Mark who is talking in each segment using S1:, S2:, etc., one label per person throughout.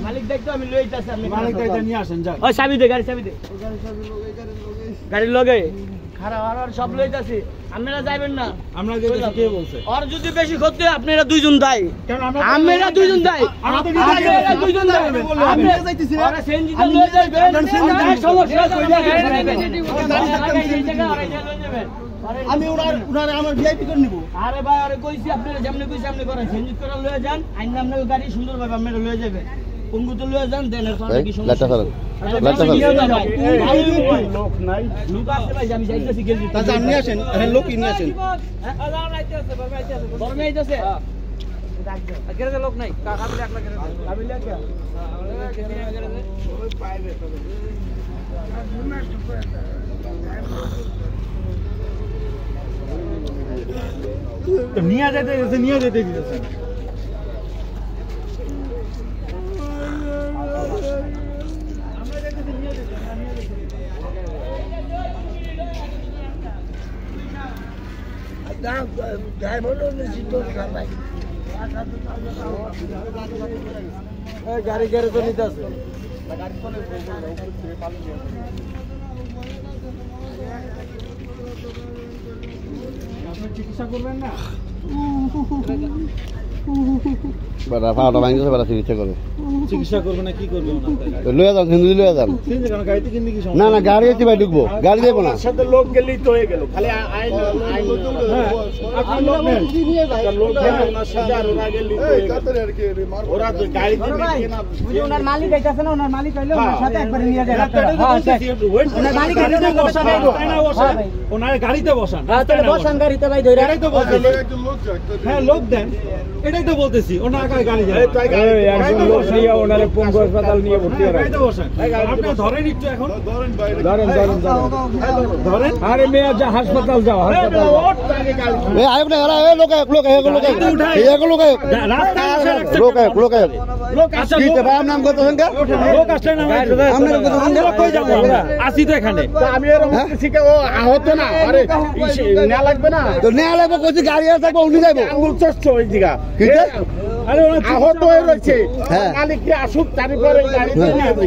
S1: মালিক দেখতো আমি লই যাচ্ছি আপনি
S2: মালিক দাইতে নিয়ে আসেন যান
S1: ওই চাবি দে গাড়ি চাবি দে গাড়ির লগে খারাপ আর সব লই যাচ্ছি আপনারা যাবেন না
S2: আমরা গেছি কে বলছে
S1: আর যদি বেশি করতে আপনারা দুইজন দাই
S2: কারণ
S1: আমরা দুইজন দাই আপনারা দুইজন দাই আপনারা যাইতেছি আরে সেনজিটা লই যাবেন সমস্যা আমি ওনারে আমার ভিআইপি করে নিব আরে ভাই আরে কইছি আপনারা যেমনে কইছি আপনি করেন সেনজিট করে লয়ে যান আইন আপনাদের গাড়ি সুন্দরভাবে আপনারা লয়ে যাবেন পঙ্গু তো লয়ে যান দেন এর কি সমস্যা লোক নাই লোক আছে ভাই আমি যাইতেছি গেলি তা জানি আসেন আরে লোক ইনি আসেন বরমে আইতাছে ডাক দে আগে লোক নাই কাবিলে একলা করে কাবিলে কি ওই পাইবে তো নিয়ে যেতে দিতেছে গাড়ি তো নিতে আছে চিকিৎসা করবেন না চিকিৎসা করবে না কি করবে লয়ে যান হিন্দু লয়ে যান গাড়িতে কিনতে কি না না গাড়ি আছে ভাই ঢুকবো গাড়ি দেবো না সাথে লোক গেলেই তো হয়ে গেল খালি ওরা তো গাড়ি ওনার মালিক আইতাছে না ওনার মালিক আইলে ওনার সাথে একবার নিয়ে যায় ওনার মালিক গাড়িতে বসান ওনার গাড়িতে বসান বসান গাড়িতে ভাই ধরে এটাই তো বলতেছি হ্যাঁ লোক দেন এটাই তো বলতেছি ওনার গাড়ি যায় একজন লোক নিয়ে ওনারে পঙ্গু হাসপাতাল নিয়ে ভর্তি করা গাড়িতে বসান আপনি ধরেন একটু এখন ধরেন বাইরে ধরেন আরে মেয়ে যা হাসপাতাল যাও হাসপাতাল এই আয়োগ না আরে লোক আসছে কি ভাই নাম কত সংখ্যা লোক আসলে না আমরা কত সংখ্যা কই যাব আসি তো এখানে তো আমি এর শিখে ও আহত না আরে নেয়া লাগবে না তো নেয়া লাগবে কই গাড়ি আছে থাকবে উনি যাইবো আঙ্গুল চষ্ট ওই জায়গা ঠিক আছে আরে ওনা আহত হয়ে রয়েছে মালিক কি আসুক তারপরে গাড়ি নিয়ে যাবে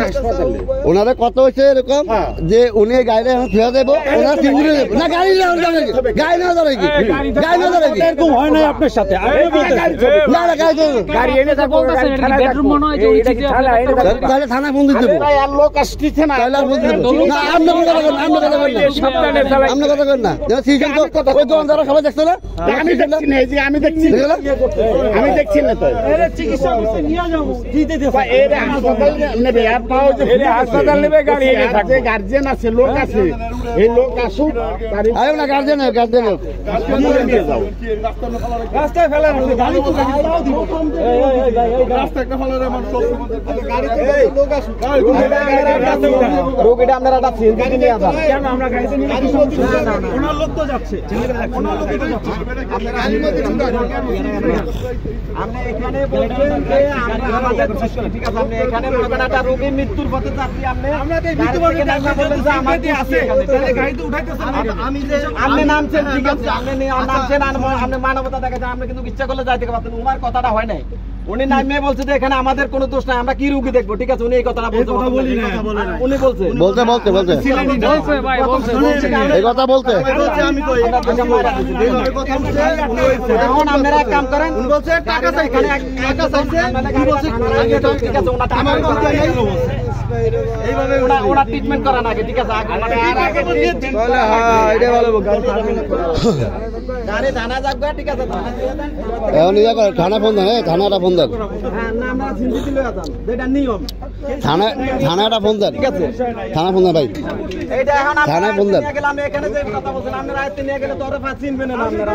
S1: হাসপাতালে ওনারে কত হইছে এরকম যে উনি গাড়ি এখন ফেরা দেব ওনা সিঙ্গুরে না গাড়ি না যাবে গাড়ি না যাবে কি গাড়ি না যাবে এরকম হয় না আপনার সাথে আমি বলতে না না গাড়ি এনে থাকবো বেডরুম মনে হয় যে এটা কি থানা এনে তাহলে থানা ফোন দিতে দেব ভাই আর লোক আসছে না তাহলে ফোন দিতে দেব না আপনি কথা বলেন সাবধানে চালাই আপনি কথা বলেন না সিজন তো ওই দোকানদার সবাই দেখছ না আমি দেখছি না এই যে আমি দেখছি না তো এর চিকিৎসা করতে নিয়ে যাব দিতে দে ভাই এর হাসপাতাল নেবে আর পাও যে এর হাসপাতাল নেবে গাড়ি এনে থাকবে গার্জিয়ান আছে লোক আছে এই লোক আসুক আয়ো না গার্জিয়ান নিয়ে যাও রাস্তায় ফেলা রাখছে গাড়ি তো দিব রাস্তা একটা ফেলার আমার সব গাড়িতে লোক আসুক রোগীটা আপনারা ডাকছেন গাড়ি নিয়ে যান কেন আমরা গাড়িতে নিয়ে যাচ্ছি না ওনার লোক তো যাচ্ছে ওনার লোক তো যাচ্ছে আপনারা আপনি এখানে বলছেন যে আমরা আমাদের ঠিক আছে আপনি এখানে বলবেন একটা রোগী মৃত্যুর পথে যাচ্ছি আমরা এই মৃত্যু পথে যাচ্ছি বলতে যে আমাদের আছে তাহলে গাড়িতে উঠাইতেছেন আমি যে আপনি নামছেন ঠিক আছে আপনি নামছেন আপনি মানবতা দেখাচ্ছেন আপনি কিন্তু ইচ্ছা করলে যাইতে পারতেন উনার কথাটা হয় নাই উনি নামে বলছে যে এখানে আমাদের কোনো দোষ নাই আমরা কি রোগী দেখবো ঠিক আছে উনি এই কথাটা বলতে বলি না উনি বলছে ভাই বলছে এই কথা বলতে আমি কই এখন আপনারা এক কাম করেন উনি বলছে টাকা চাই এখানে টাকা চাইছে কি বলছে ঠিক আছে ওনা টাকা এইভাবে ওনা ট্রিটমেন্ট করা নাকি ঠিক আছে তাহলে হ্যাঁ এটা ভালো গাড়ি থানা যাবে ঠিক আছে এখন ইয়া করে থানা ফোন দেন থানাটা ফোন দেন হ্যাঁ না আমরা সিনজিটি লয়া যান এটা নিয়ম থানাটা ফোন দেন ঠিক আছে থানা ফোন দেন ভাই এইটা এখন থানা ফোন দেন নিয়ে গেলাম এখানে যে কথা বলছেন আমরা রাতে নিয়ে গেলে তোরে ফাঁসি নিবেন না আপনারা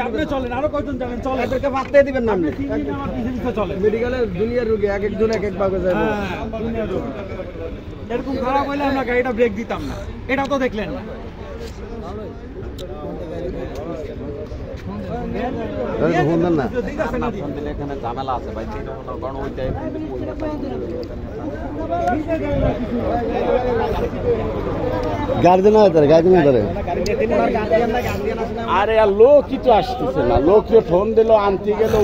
S1: আপনি চলেন আরো কয়জন যাবেন চলেন এদেরকে ফাঁসতে দিবেন না আপনি চলে মেডিকেলে দুনিয়ার রোগী এক একজন এক এক ভাবে যাবে দুনিয়ার রোগী এরকম খারাপ হইলে আমরা গাড়িটা ব্রেক দিতাম না এটা তো দেখলেন না এখানে ঝামেলা আছে ভাই কারণ ওইটাই গার্জেন আরে আর লোক কিছু আসতেছে না লোক ফোন দিল আনতে গেল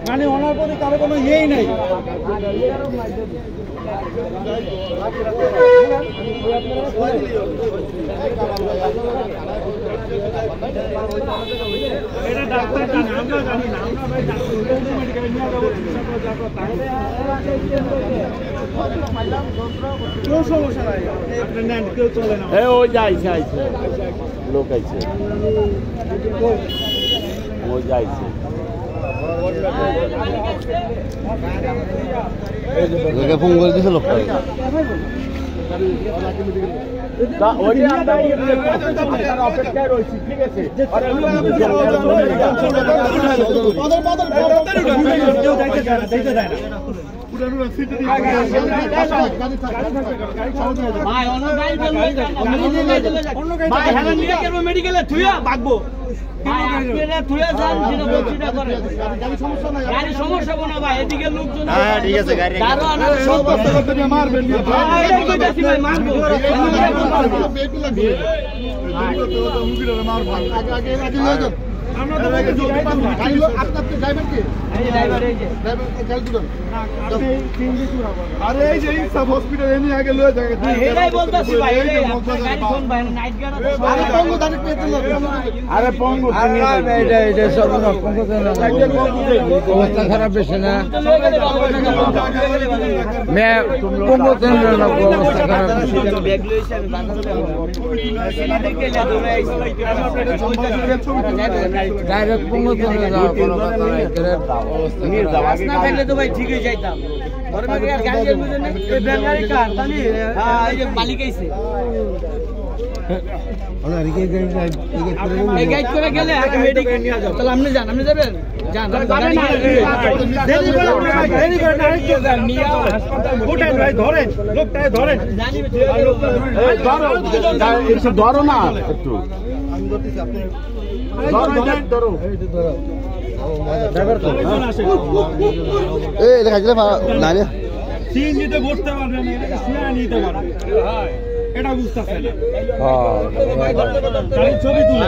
S2: মানে ওনার প্রতি কারো কোনো ইয়েই নেই। এটা ডাক্তার জানে, আমরা জানি না। আমরা ভাই ডাক্তার মেডিকেলে নিয়ে যাবো, কেউ সমস্যা নাই, আপনি নেন, কেউ চলে না।
S1: ওই যাইছে লোক আইছে, ওই যাইছে ফোন করে দিছে লোকটা। অপেক্ষায় রয়েছি, ঠিক আছে।
S2: মেডিকেলে থুয়া বাগবো
S1: অবস্থা খারাপ বেশি না,
S2: তো ভাই ঠিক হয়ে যাইতাম। মালিক আইছে গেলে আপনি যান, আপনি যাবেন
S1: ধরো না একটু,
S2: সিএনজিতে বসতে পারবেন, নিতে পারবেন, এটা বুঝতেছে না। ছবি তুলে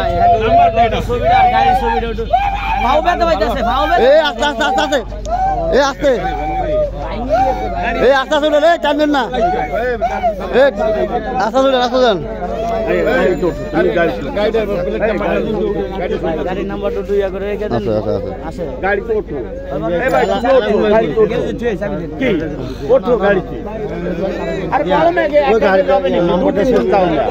S1: আস্তে চলে রে, টানবেন না, আস্তে চলে, রাস্তা যান।
S2: গাড়ির নাম্বারটা দুই করে রেখে দেন। আছে
S1: গাড়িতে ওঠো,
S2: ওঠো গাড়িতে।
S1: আর কলমে ওই গাড়ি যাবে না, নাম্বারটা শুনতে হবে না।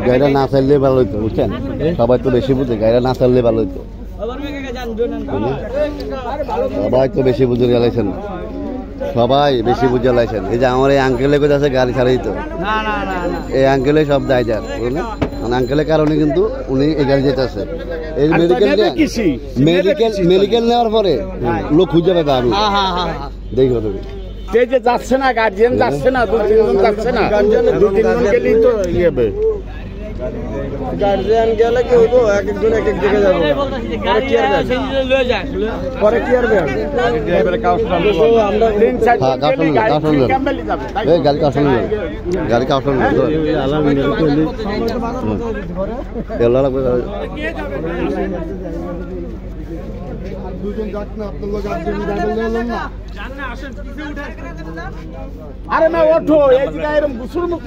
S1: গাড়িটা না চাইলে ভালো হইতো, বুঝছেন? সবাই তো বেশি বুঝে, গাড়িটা না চাইলে ভালো হইতো। সবাই তো বেশি বুঝে গেলাইছেন, সবাই বেশি বুঝে লাইছেন। এই যে আমার এই আঙ্কেলে কোথায় আছে গাড়ি ছাড়াই তো, এই আঙ্কেলে সব দায় যার, বুঝলেন? মানে আঙ্কেলের কারণে কিন্তু উনি এই গাড়ি যেতে আছে। এই মেডিকেল নেওয়ার পরে লোক খুঁজে পাবে। আমি দেখো তুমি যে যাচ্ছে না, গার্জিয়ান যাচ্ছে না, 2-3 জন যাচ্ছে না, 2-3 জন গেলেই তো ইয়েবে। গার্জিয়ান গেলে কি হইব, এক একজন এক এক দিকে যাবো, পরে কি করবে? ড্রাইভারের কাউন্সিলর আমরা 3-4 গাড়ি কাউন্সিলর, গাড়ি কাউন্সিলর এলা লাগবে। দুজন যাক না, আপনার লোক আপনি ড্রাইভার নিলেন না, আরে না ওঠো, এই জায়গায় এরকম গুছুর মুখ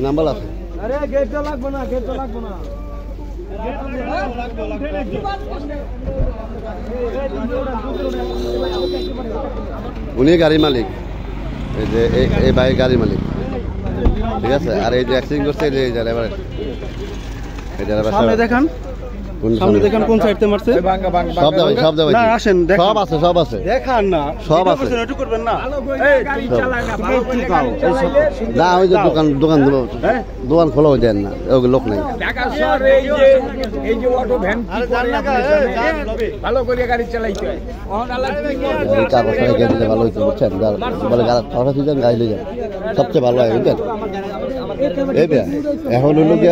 S1: নাম্বার আছে। আরে গেটটা লাগবে না, গেটটা লাগবে না। উনি গাড়ির মালিক, এই যে এই বাইক গাড়ির মালিক, ঠিক আছে। আর এই যে অ্যাক্সিডেন্ট করছে এই যে ড্রাইভার, এই ড্রাইভার সামনে দেখান, সামনে দেখেন কোন সাইডতে মারছে। সব দেখাই, সব দেখাই, না আসেন, সব আছে, সব আছে, দেখান না, সব আছে। একটু করবেন না, এই গাড়ি চালায় না, ভালো করে গাড়ি চালাইলে না। ওই যে দোকান দিলো, দোকান খোলা হয়ে যায় না, ওই লোক নাই। ঢাকা শহরে এই যে অটো ভ্যান কি করে, ভালো করে গাড়ি চালাইতে হয়। এই কাগজটা রেখে দিলে ভালো হইতো, বুঝছেন? বলে কাগজ দিতেন, গাড়ি লয়ে যান, সবচেয়ে ভালো হয়, বুঝছেন? এই এখন হলো কি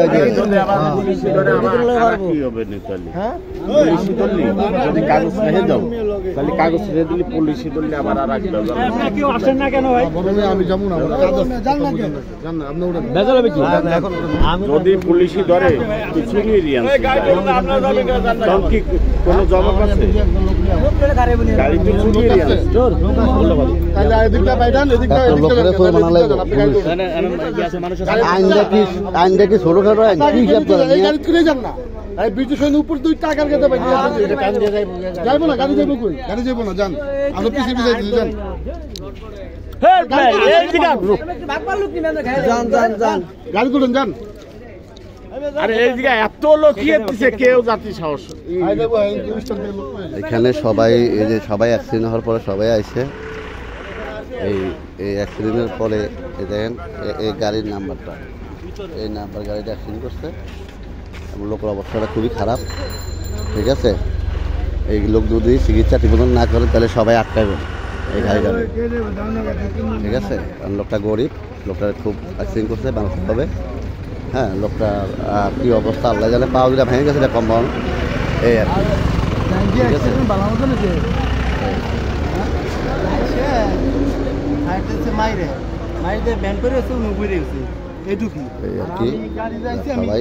S3: তাহলে পুলিশি ধরলি যদি কাগজ রেখে দাও তাহলে কাগজ রেখে দিলি পুলিশি ধরলে আবার আর আসবে
S2: আপনারা কেউ আসেন না কেন ভাই?
S1: আমি যাবো না
S3: যদি পুলিশি ধরে তুই চুরিয়ে দিয়ে তখন কি কোনো জবাব আছে? গাড়ি তুই চুরিয়ে দিয়ে
S1: আইনটা কি ছোটখাটো আইন কি হিসাব করে গাড়ি তুলে যান না ব্রিটিশ উপর 2 টাকার খেতে পাই যাইবো না গাড়ি যাইবো কই গাড়ি যাইবো না যান আমরা পিছিয়ে পিছিয়ে দিতে যান গাড়ি তুলেন যান
S3: আরে এই জায়গায় এত লোক দিচ্ছে কেউ জাতি সাহস
S4: এখানে সবাই এই যে সবাই অ্যাক্সিডেন্ট হওয়ার পরে সবাই আইছে এই অ্যাক্সিডেন্টের পরে দেখেন এই গাড়ির নাম্বারটা এই নাম্বার গাড়িটা অ্যাক্সিডেন্ট করছে এবং লোকের অবস্থাটা খুবই খারাপ ঠিক আছে এই লোক যদি চিকিৎসা ঠিকমতো না করে তাহলে সবাই আটকাবেন এই গাড়িটা ঠিক আছে কারণ লোকটা গরিব লোকটা খুব অ্যাক্সিডেন্ট করছে বাংলাদেশ হবে হ্যাঁ লোকটার কী অবস্থা আল্লাহ জানে পাওয়া দিলে ভেঙে গেছে কম পাওয়া এই আর কি ঠিক আছে এই আর কি সবাই